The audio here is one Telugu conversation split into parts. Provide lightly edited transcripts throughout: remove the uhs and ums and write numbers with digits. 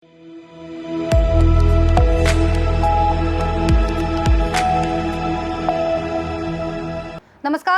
नमस्कार,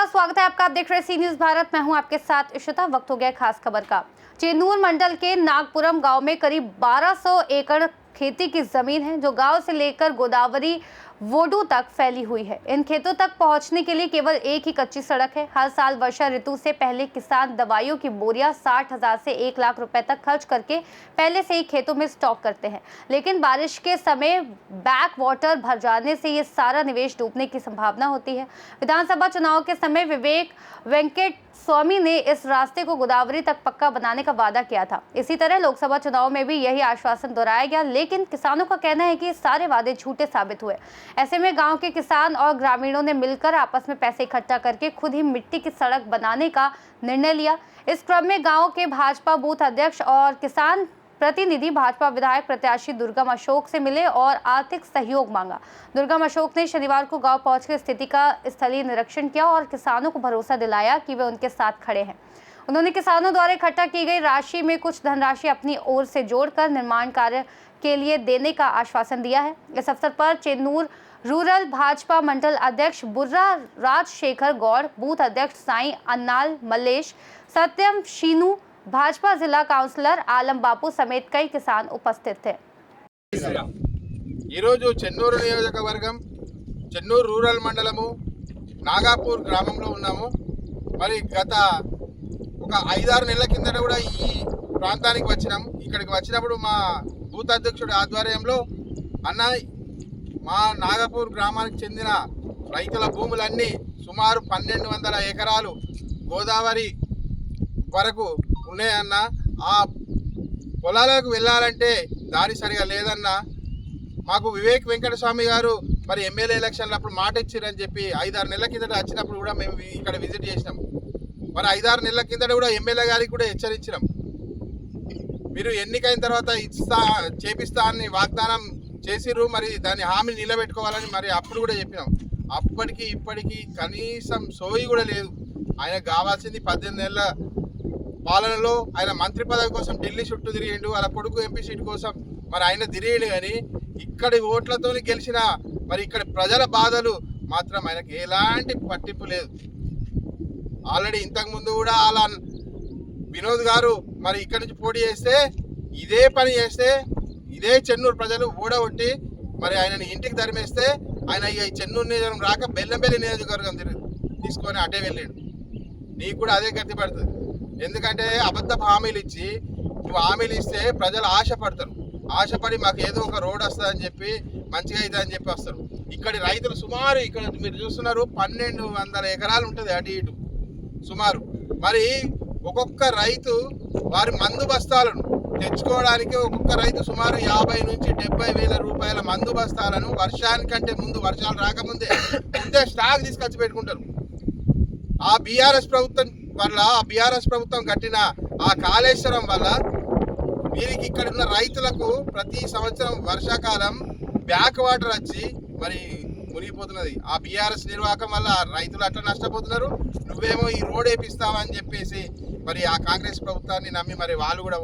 स्वागत है आपका। आप देख रहे सी न्यूज भारत। मैं हूं आपके साथ इशिता। वक्त हो गया खास खबर का। चेन्नूर मंडल के नागपुरम गांव में करीब 1200 एकड़ खेती की जमीन है, जो गांव से लेकर गोदावरी वोडू तक फैली हुई है। इन खेतों तक पहुंचने के लिए केवल एक ही कच्ची सड़क है। हर साल वर्षा ऋतु से पहले किसान दवाइयों की बोरियां 60,000 से 1 लाख रुपए तक खर्च करके पहले से ही खेतों में स्टॉक करते हैं, लेकिन बारिश के समय बैक वाटर भर जाने से ये सारा निवेश डूबने की संभावना होती है। विधानसभा चुनाव के समय विवेक वेंकट स्वामी ने इस रास्ते को गोदावरी तक पक्का बनाने का वादा किया था। इसी तरह लोकसभा चुनाव में भी यही आश्वासन दोहराया गया, लेकिन किसानों का कहना है कि सारे वादे झूठे साबित हुए। ऐसे में गांव के किसान और ग्रामीणों ने मिलकर आपस में पैसे इकट्ठा करके खुद ही मिट्टी की सड़क बनाने का निर्णय लिया। इस क्रम में गांव के भाजपा बूथ अध्यक्ष और किसान प्रतिनिधि भाजपा विधायक प्रत्याशी दुर्गम अशोक से मिले और आर्थिक सहयोग मांगा। दुर्गम अशोक ने शनिवार को गांव पहुंचकर स्थिति का स्थलीय निरीक्षण किया और किसानों को भरोसा दिलाया कि वे उनके साथ खड़े हैं। उन्होंने किसानों द्वारा इकट्ठा की गई राशि में कुछ धनराशि अपनी ओर से जोड़कर निर्माण कार्य के लिए देने का आश्वासन दिया है। इस अवसर पर चेन्नूर रूरल भाजपा मंडल अध्यक्ष बुर्रा राजशेखर गौड़, बूथ अध्यक्ष साई अन्नाल मल्लेश, सत्यम शीनू, भाजपा जिला काउंसलर आलम बापू समेत कई किसान उपस्थित थे। చెన్నూరు నియోజకవర్గం చెన్నూరు రూరల్ మండలము నాగాపూర్ గ్రామంలో ఉన్నాము। మరి గత ఒక 5-6 నెలల కిందట కూడా ఈ ప్రాంతానికి వచ్చినాం। ఇక్కడికి వచ్చినప్పుడు మా బూత్ అధ్యక్షుడి ఆధ్వర్యంలో అన్న మా నాగాపూర్ గ్రామానికి చెందిన రైతుల భూములన్నీ సుమారు 1200 ఎకరాలు గోదావరి వరకు ఉన్నాయన్న, ఆ పొలాలకు వెళ్ళాలంటే దారి సరిగా లేదన్న। మాకు వివేక్ వెంకటస్వామి గారు మరి ఎమ్మెల్యే ఎలక్షన్లు అప్పుడు మాట ఇచ్చారని చెప్పి 5-6 నెలల కిందట వచ్చినప్పుడు కూడా మేము ఇక్కడ విజిట్ చేసినాం। మరి 5-6 నెలల కిందట కూడా ఎమ్మెల్యే గారికి కూడా హెచ్చరించినాం, మీరు ఎన్నికైన తర్వాత చేపిస్తా అని వాగ్దానం చేసిర్రు, మరి దాన్ని హామీ నిలబెట్టుకోవాలని మరి అప్పుడు కూడా చెప్పినాం। అప్పటికి ఇప్పటికీ కనీసం సోయి కూడా లేదు। ఆయన కావాల్సింది 18 నెలల పాలనలో ఆయన మంత్రి పదవి కోసం ఢిల్లీ చుట్టూ తిరిగిండు, వాళ్ళ కొడుకు ఎంపీ సీట్ కోసం మరి ఆయన తిరిగిండు, కానీ ఇక్కడి ఓట్లతో గెలిచిన మరి ఇక్కడ ప్రజల బాధలు మాత్రం ఆయనకి ఎలాంటి పట్టింపు లేదు। ఆల్రెడీ ఇంతకుముందు కూడా అలా వినోద్ గారు మరి ఇక్కడి నుంచి పోటీ చేస్తే ఇదే పని చేస్తే ఇదే చెన్నూరు ప్రజలు ఓడగొట్టి మరి ఆయనని ఇంటికి తరిమేస్తే ఆయన ఈ చెన్నూరు నియోజకవర్గం రాక బెల్లంపల్లి నియోజకవర్గం తీసుకొని అటే వెళ్ళాడు। నీకు కూడా అదే గతి పడుతుంది, ఎందుకంటే అబద్ధపు హామీలు ఇచ్చి నువ్వు హామీలు ఇస్తే ప్రజలు ఆశపడతారు, ఆశపడి మాకు ఏదో ఒక రోడ్ వస్తుందని చెప్పి మంచిగా అవుతుందని చెప్పి వస్తారు। ఇక్కడి రైతులు సుమారు ఇక్కడ మీరు చూస్తున్నారు 1200 ఎకరాలు ఉంటుంది అటు ఇటు సుమారు। మరి ఒక్కొక్క రైతు వారి మందు బస్తాలను తెచ్చుకోవడానికి ఒక్కొక్క రైతు సుమారు 50 నుంచి 70 వేల రూపాయల మందు బస్తాలను వర్షానికంటే ముందు, వర్షాలు రాకముందే స్టాక్ తీసుకొచ్చి పెట్టుకుంటారు। ఆ బీఆర్ఎస్ ప్రభుత్వం వల్ల, ఆ బీఆర్ఎస్ ప్రభుత్వం కట్టిన ఆ కాళేశ్వరం వల్ల వీరికి ఇక్కడ ఉన్న రైతులకు ప్రతి సంవత్సరం వర్షాకాలం బ్యాక్ వాటర్ వచ్చి మరి మునిగిపోతున్నది। ఆ బీఆర్ఎస్ నిర్వాహకం వల్ల రైతులు అట్లా నష్టపోతున్నారు, నువ్వేమో ఈ రోడ్ వేపిస్తావని చెప్పేసి మరి ఆ కాంగ్రెస్ ప్రభుత్వాన్ని నమ్మి మరి వాళ్ళు కూడా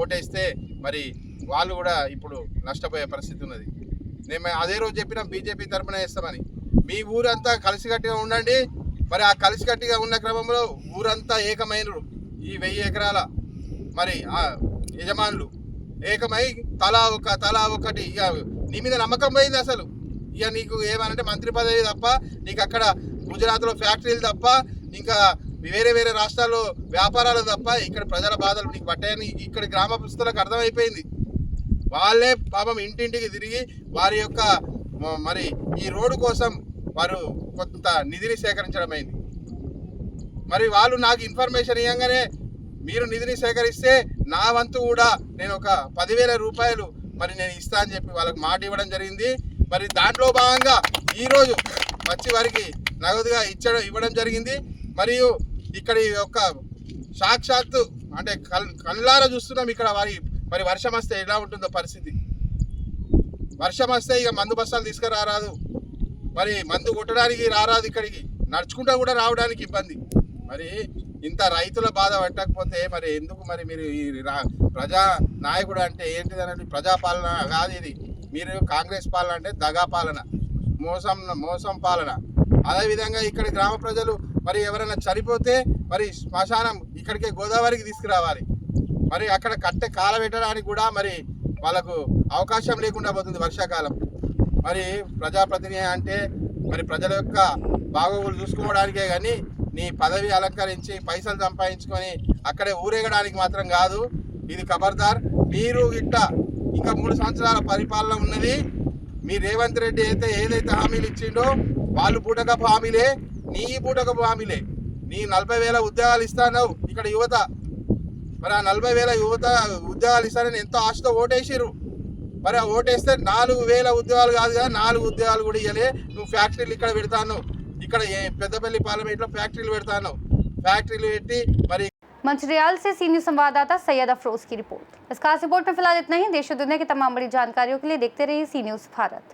ఓటేస్తే మరి వాళ్ళు కూడా ఇప్పుడు నష్టపోయే పరిస్థితి ఉన్నది। నేను అదే రోజు చెప్పిన బీజేపీ తరఫున వేస్తామని, మీ ఊరంతా కలిసికట్టుగా ఉండండి। మరి ఆ కలిసికట్టుగా ఉన్న క్రమంలో ఊరంతా ఏకమైనరు, ఈ 1000 ఎకరాల మరి యజమానులు ఏకమై తలా ఒకటి ఇక నీ మీద నమ్మకం పోయింది అసలు। ఇక నీకు ఏమనంటే మంత్రి పదవి తప్ప, నీకు అక్కడ గుజరాత్లో ఫ్యాక్టరీలు తప్ప, ఇంకా వేరే వేరే రాష్ట్రాల్లో వ్యాపారాలు తప్ప ఇక్కడ ప్రజల బాధలు నీకు పట్టాయని ఇక్కడ గ్రామస్తులకు అర్థమైపోయింది। వాళ్ళే పాపం ఇంటింటికి తిరిగి వారి యొక్క మరి ఈ రోడ్డు కోసం వారు కొంత నిధిని సేకరించడం అయింది। మరి వాళ్ళు నాకు ఇన్ఫర్మేషన్ ఇవ్వగానే మీరు నిధిని సేకరిస్తే నా వంతు కూడా నేను ఒక 10,000 రూపాయలు మరి నేను ఇస్తా అని చెప్పి వాళ్ళకి మాట ఇవ్వడం జరిగింది। మరి దాంట్లో భాగంగా ఈరోజు వచ్చి వారికి నగదుగా ఇవ్వడం జరిగింది। మరియు ఇక్కడ యొక్క సాక్షాత్తు అంటే కళ్ళారా చూస్తున్నాం ఇక్కడ వారి మరి వర్షం వస్తే ఎలా ఉంటుందో పరిస్థితి। వర్షం వస్తే ఇక మందు బస్తాలు తీసుకురారాదు, మరి మందు కొట్టడానికి రారాదు, ఇక్కడికి నడుచుకుంటా కూడా రావడానికి ఇబ్బంది। మరి ఇంత రైతుల బాధ పట్టకపోతే మరి ఎందుకు మరి మీరు ఈ ప్రజా నాయకుడు అంటే ఏంటిది అన్నట్టు ప్రజాపాలన కాదు ఇది. మీరు కాంగ్రెస్ పాలన అంటే దగా పాలన, మోసం పాలన. అదేవిధంగా ఇక్కడ గ్రామ ప్రజలు మరి ఎవరైనా చనిపోతే మరి శ్మశానం ఇక్కడికే గోదావరికి తీసుకురావాలి. మరి అక్కడ కట్టె కాలబెట్టడానికి కూడా మరి వాళ్ళకు అవకాశం లేకుండా పోతుంది వర్షాకాలం. మరి ప్రజాప్రతినిధి అంటే మరి ప్రజల యొక్క బాగోగులు చూసుకోవడానికే కానీ నీ పదవి అలంకరించి పైసలు సంపాదించుకొని అక్కడే ఊరేగడానికి మాత్రం కాదు. ఇది ఖబర్దార్. మీరు ఇంకా 3 సంవత్సరాల పరిపాలన ఉన్నది. మీ రేవంత్ రెడ్డి ఏదైతే హామీలు ఇచ్చిండో వాళ్ళు బూటకపు హామీలే, నీ బూటకపు హామీలే. నీ 40,000 ఉద్యోగాలు ఇస్తానవు ఇక్కడ యువత. మరి ఆ 40,000 ఉద్యోగాలు ఇస్తానని ఎంతో ఆశతో ఓటేసిరు. మరి ఆ ఓటేస్తే 4,000 ఉద్యోగాలు కాదు కదా, 4 ఉద్యోగాలు కూడా ఇవ్వలే. నువ్వు ఫ్యాక్టరీలు ఇక్కడ పెడతాను, ఇక్కడ పెద్దపల్లి పార్లమెంట్లో ఫ్యాక్టరీలు పెడతాను. ఫ్యాక్టరీలు పెట్టి మరి मंचिरियाल से सीनियर संवाददाता सैयद अफरोज की रिपोर्ट। इस खास रिपोर्ट में फिलहाल इतना ही। देश और दुनिया की तमाम बड़ी जानकारियों के लिए देखते रहिए सी न्यूज़ भारत।